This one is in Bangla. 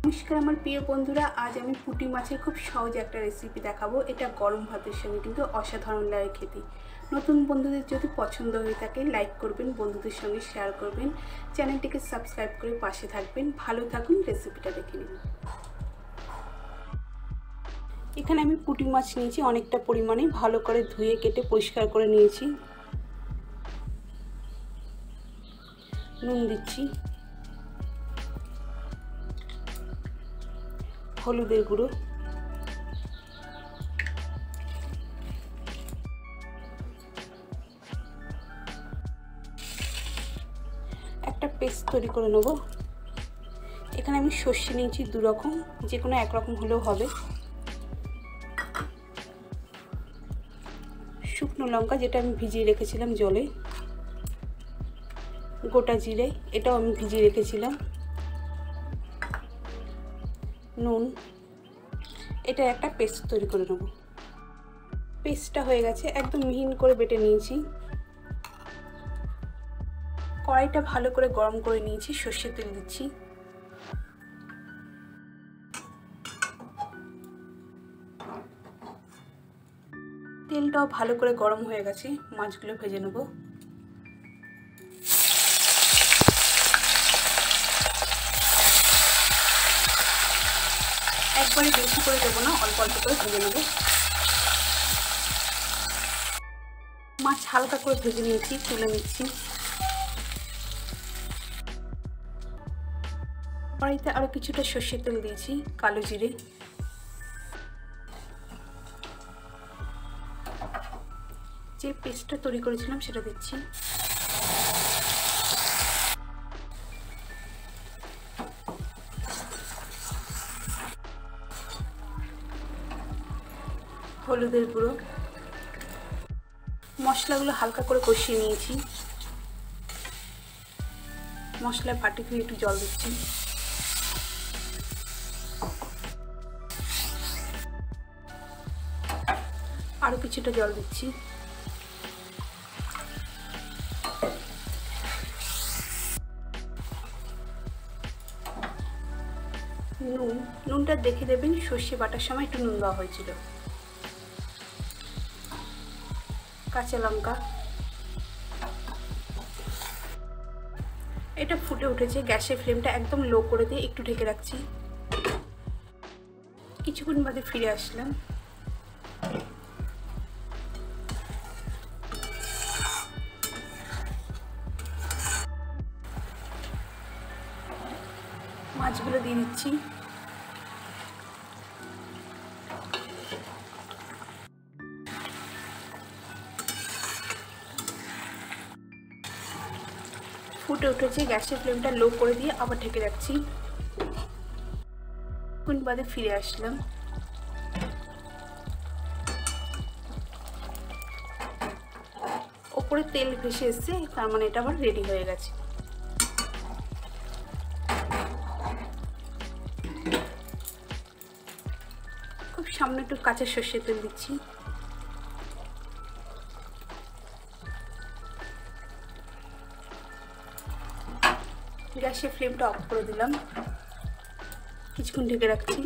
নমস্কার আমার প্রিয় বন্ধুরা, আজ আমি পুঁটি মাছের খুব সহজ একটা রেসিপি দেখাবো। এটা গরম ভাতের সঙ্গে কিন্তু অসাধারণ লাগে খেতে। নতুন বন্ধুদের যদি পছন্দ হয়ে থাকে লাইক করবেন, বন্ধুদের সঙ্গে শেয়ার করবেন, চ্যানেলটিকে সাবস্ক্রাইব করে পাশে থাকবেন। ভালো থাকুন, রেসিপিটা দেখে নিন। এখানে আমি পুঁটি মাছ নিয়েছি অনেকটা পরিমাণে, ভালো করে ধুয়ে কেটে পরিষ্কার করে নিয়েছি। নুন দিচ্ছি, হলুদের গুঁড়ো, একটা পেস্ট তৈরি করে নেব। এখানে আমি সর্ষে নিয়েছি দু রকম, যে কোনো একরকম হলেও হবে। শুকনো লঙ্কা, যেটা আমি ভিজিয়ে রেখেছিলাম জলে। গোটা জিরে, এটাও আমি ভিজিয়ে রেখেছিলাম। নুন, এটা একটা পেস্ট তৈরি করে নেব। পেস্টটা হয়ে গেছে, একদম মিহিন করে বেটে নিয়েছি। কড়াইটা ভালো করে গরম করে নিয়েছি, সর্ষের তেল দিচ্ছি। তেলটাও ভালো করে গরম হয়ে গেছে, মাছগুলো ভেজে নেব। একবারে বেশি করে দেবো না, অল্প অল্প করে ভেজে নেব। মাছ হালকা করে ভেজে নিয়েছি, তুলে নিচ্ছি। কড়াইতে আরও কিছুটা সর্ষের তেল দিয়েছি, কালো জিরে, যে পেস্টটা তৈরি করেছিলাম সেটা দিচ্ছি। হলুদের গুঁড়ো, মশলাগুলো হালকা করে কষিয়ে নিয়েছি। মশলা বাটি ধুয়ে একটু জল দিচ্ছি। আরও কিছুটা জল দিচ্ছি। নুনটা দেখে দেবেন, সর্ষে বাটার সময় একটু নুন দেওয়া হয়েছিল। কাঁচা লঙ্কা, এটা ফুটে উঠেছে। গ্যাসের ফ্লেমটা একদম লো করে দিয়ে একটু ঢেকে রাখছি। কিছুক্ষণ বাদে ফিরে আসলাম। মাছগুলো দিয়ে দিচ্ছি। ফুটে উঠেছে, গ্যাসের ফ্লেমটা লো করে দিয়ে আবার ঢেকে রাখছি। কিছুক্ষণ বাদে ফিরে আসলাম। ওপরে তেল ভেসে এসছে, তার মানে এটা আবার রেডি হয়ে গেছে। খুব সামনে একটু কাঁচা সর্ষের তেল দিচ্ছি। গ্যাসের ফ্লেমটা অফ করে দিলাম, কিছুক্ষণ ঢেকে রাখছি।